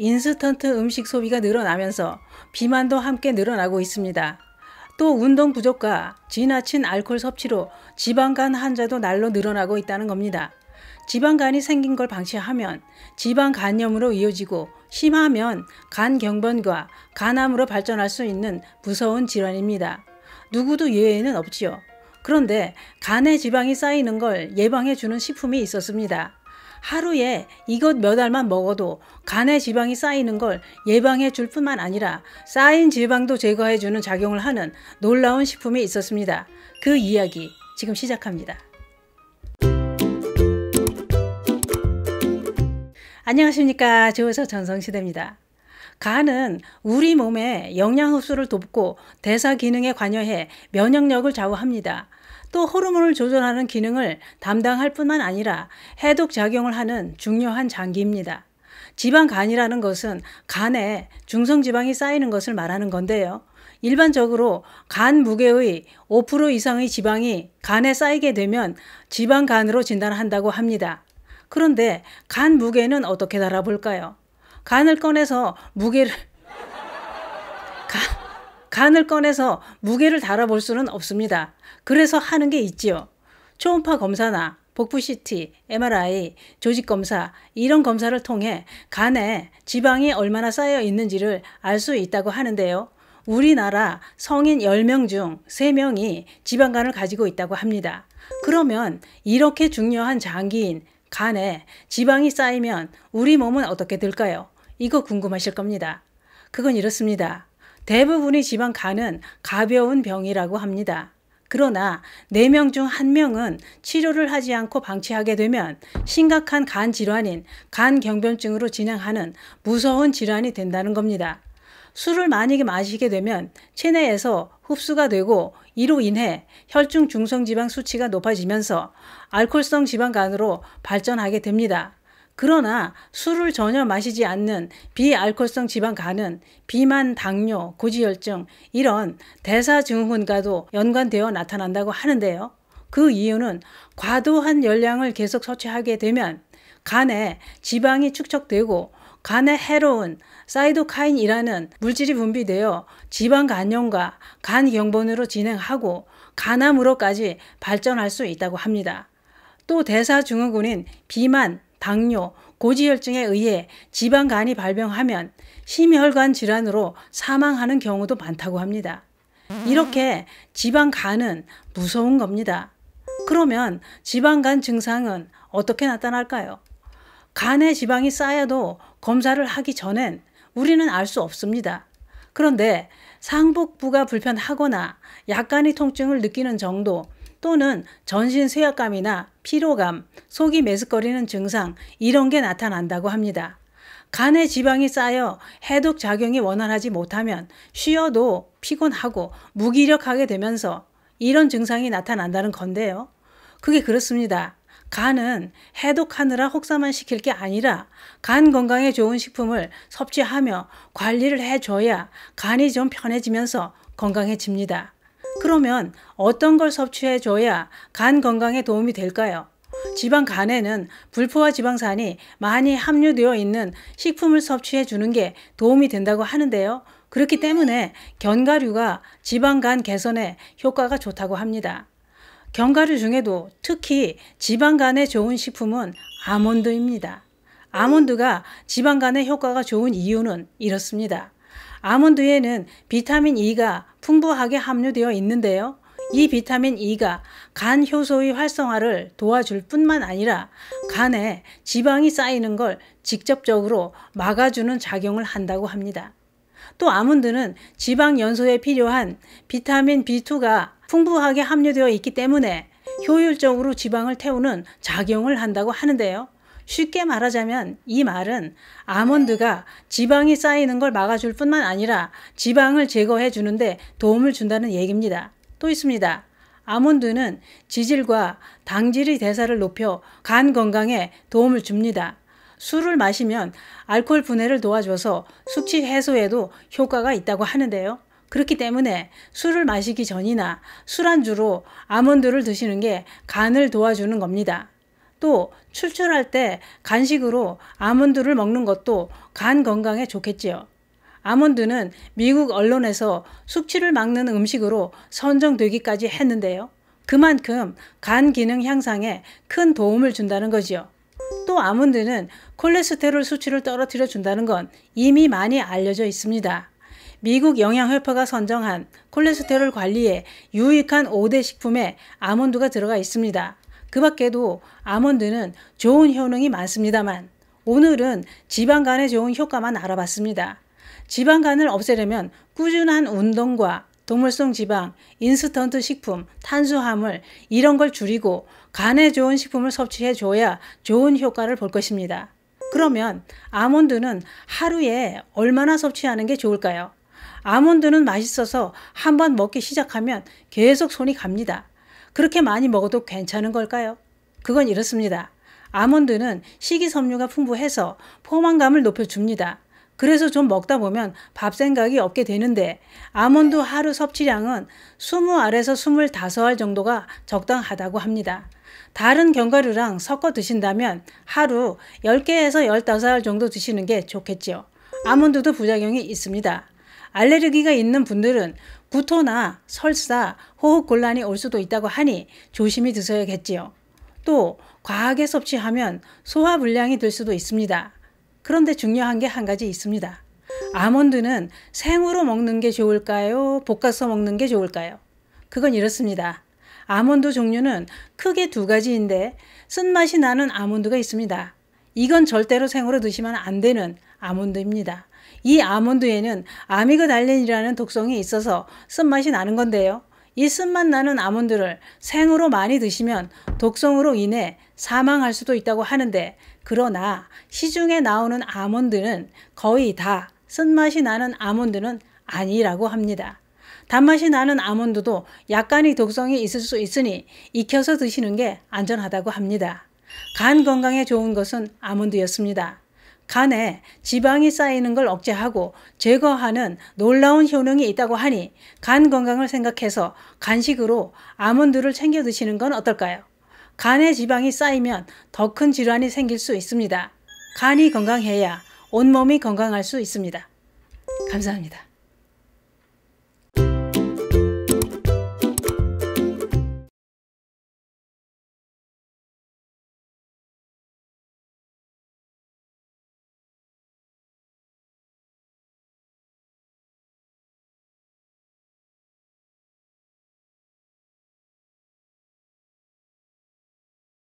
인스턴트 음식 소비가 늘어나면서 비만도 함께 늘어나고 있습니다. 또 운동 부족과 지나친 알코올 섭취로 지방간 환자도 날로 늘어나고 있다는 겁니다. 지방간이 생긴 걸 방치하면 지방간염으로 이어지고 심하면 간경변과 간암으로 발전할 수 있는 무서운 질환입니다. 누구도 예외는 없지요. 그런데 간에 지방이 쌓이는 걸 예방해주는 식품이 있었습니다. 하루에 이것 몇 알만 먹어도 간에 지방이 쌓이는 걸 예방해 줄 뿐만 아니라 쌓인 지방도 제거해 주는 작용을 하는 놀라운 식품이 있었습니다. 그 이야기 지금 시작합니다. 안녕하십니까. 주호서 전성시대입니다. 간은 우리 몸의 영양 흡수를 돕고 대사 기능에 관여해 면역력을 좌우합니다. 또 호르몬을 조절하는 기능을 담당할 뿐만 아니라 해독 작용을 하는 중요한 장기입니다. 지방간이라는 것은 간에 중성지방이 쌓이는 것을 말하는 건데요. 일반적으로 간 무게의 5% 이상의 지방이 간에 쌓이게 되면 지방간으로 진단한다고 합니다. 그런데 간 무게는 어떻게 달아볼까요? 간을 꺼내서 무게를 달아볼 수는 없습니다. 그래서 하는 게 있지요. 초음파 검사나 복부 CT, MRI, 조직 검사 이런 검사를 통해 간에 지방이 얼마나 쌓여 있는지를 알 수 있다고 하는데요. 우리나라 성인 10명 중 3명이 지방간을 가지고 있다고 합니다. 그러면 이렇게 중요한 장기인 간에 지방이 쌓이면 우리 몸은 어떻게 될까요? 이거 궁금하실 겁니다. 그건 이렇습니다. 대부분의 지방간은 가벼운 병이라고 합니다. 그러나 4명 중 1명은 치료를 하지 않고 방치하게 되면 심각한 간 질환인 간경변증으로 진행하는 무서운 질환이 된다는 겁니다. 술을 많이 마시게 되면 체내에서 흡수가 되고 이로 인해 혈중 중성지방 수치가 높아지면서 알코올성 지방간으로 발전하게 됩니다. 그러나 술을 전혀 마시지 않는 비알코올성 지방간은 비만, 당뇨, 고지혈증 이런 대사증후군과도 연관되어 나타난다고 하는데요. 그 이유는 과도한 열량을 계속 섭취하게 되면 간에 지방이 축적되고 간에 해로운 사이토카인이라는 물질이 분비되어 지방간염과 간경변으로 진행하고 간암으로까지 발전할 수 있다고 합니다. 또 대사증후군인 비만, 당뇨, 고지혈증에 의해 지방간이 발병하면 심혈관 질환으로 사망하는 경우도 많다고 합니다. 이렇게 지방간은 무서운 겁니다. 그러면 지방간 증상은 어떻게 나타날까요? 간에 지방이 쌓여도 검사를 하기 전엔 우리는 알 수 없습니다. 그런데 상복부가 불편하거나 약간의 통증을 느끼는 정도 또는 전신 쇠약감이나 피로감, 속이 메스꺼리는 증상 이런 게 나타난다고 합니다. 간에 지방이 쌓여 해독 작용이 원활하지 못하면 쉬어도 피곤하고 무기력하게 되면서 이런 증상이 나타난다는 건데요. 그게 그렇습니다. 간은 해독하느라 혹사만 시킬 게 아니라 간 건강에 좋은 식품을 섭취하며 관리를 해줘야 간이 좀 편해지면서 건강해집니다. 그러면 어떤 걸 섭취해줘야 간 건강에 도움이 될까요? 지방간에는 불포화 지방산이 많이 함유되어 있는 식품을 섭취해 주는 게 도움이 된다고 하는데요. 그렇기 때문에 견과류가 지방간 개선에 효과가 좋다고 합니다. 견과류 중에도 특히 지방간에 좋은 식품은 아몬드입니다. 아몬드가 지방간에 효과가 좋은 이유는 이렇습니다. 아몬드에는 비타민 E가 풍부하게 함유되어 있는데요. 이 비타민 E가 간 효소의 활성화를 도와줄 뿐만 아니라 간에 지방이 쌓이는 걸 직접적으로 막아주는 작용을 한다고 합니다. 또 아몬드는 지방 연소에 필요한 비타민 B2가 풍부하게 함유되어 있기 때문에 효율적으로 지방을 태우는 작용을 한다고 하는데요. 쉽게 말하자면 이 말은 아몬드가 지방이 쌓이는 걸 막아줄 뿐만 아니라 지방을 제거해 주는데 도움을 준다는 얘기입니다. 또 있습니다. 아몬드는 지질과 당질의 대사를 높여 간 건강에 도움을 줍니다. 술을 마시면 알코올 분해를 도와줘서 숙취 해소에도 효과가 있다고 하는데요. 그렇기 때문에 술을 마시기 전이나 술안주로 아몬드를 드시는 게 간을 도와주는 겁니다. 또 출출할 때 간식으로 아몬드를 먹는 것도 간 건강에 좋겠지요. 아몬드는 미국 언론에서 숙취를 막는 음식으로 선정되기까지 했는데요. 그만큼 간 기능 향상에 큰 도움을 준다는 거지요. 또 아몬드는 콜레스테롤 수치를 떨어뜨려 준다는 건 이미 많이 알려져 있습니다. 미국 영양협회가 선정한 콜레스테롤 관리에 유익한 5대 식품에 아몬드가 들어가 있습니다. 그 밖에도 아몬드는 좋은 효능이 많습니다만 오늘은 지방간에 좋은 효과만 알아봤습니다. 지방간을 없애려면 꾸준한 운동과 동물성 지방, 인스턴트 식품, 탄수화물 이런 걸 줄이고 간에 좋은 식품을 섭취해 줘야 좋은 효과를 볼 것입니다. 그러면 아몬드는 하루에 얼마나 섭취하는 게 좋을까요? 아몬드는 맛있어서 한번 먹기 시작하면 계속 손이 갑니다. 그렇게 많이 먹어도 괜찮은 걸까요? 그건 이렇습니다. 아몬드는 식이섬유가 풍부해서 포만감을 높여줍니다. 그래서 좀 먹다 보면 밥 생각이 없게 되는데 아몬드 하루 섭취량은 20알에서 25알 정도가 적당하다고 합니다. 다른 견과류랑 섞어 드신다면 하루 10개에서 15알 정도 드시는 게 좋겠죠. 아몬드도 부작용이 있습니다. 알레르기가 있는 분들은 구토나 설사, 호흡곤란이 올 수도 있다고 하니 조심히 드셔야겠지요. 또 과하게 섭취하면 소화불량이 될 수도 있습니다. 그런데 중요한 게 한 가지 있습니다. 아몬드는 생으로 먹는 게 좋을까요? 볶아서 먹는 게 좋을까요? 그건 이렇습니다. 아몬드 종류는 크게 두 가지인데 쓴맛이 나는 아몬드가 있습니다. 이건 절대로 생으로 드시면 안 되는 아몬드입니다. 이 아몬드에는 아미그달린이라는 독성이 있어서 쓴맛이 나는 건데요. 이 쓴맛 나는 아몬드를 생으로 많이 드시면 독성으로 인해 사망할 수도 있다고 하는데 그러나 시중에 나오는 아몬드는 거의 다 쓴맛이 나는 아몬드는 아니라고 합니다. 단맛이 나는 아몬드도 약간의 독성이 있을 수 있으니 익혀서 드시는 게 안전하다고 합니다. 간 건강에 좋은 것은 아몬드였습니다. 간에 지방이 쌓이는 걸 억제하고 제거하는 놀라운 효능이 있다고 하니 간 건강을 생각해서 간식으로 아몬드를 챙겨 드시는 건 어떨까요? 간에 지방이 쌓이면 더 큰 질환이 생길 수 있습니다. 간이 건강해야 온몸이 건강할 수 있습니다. 감사합니다.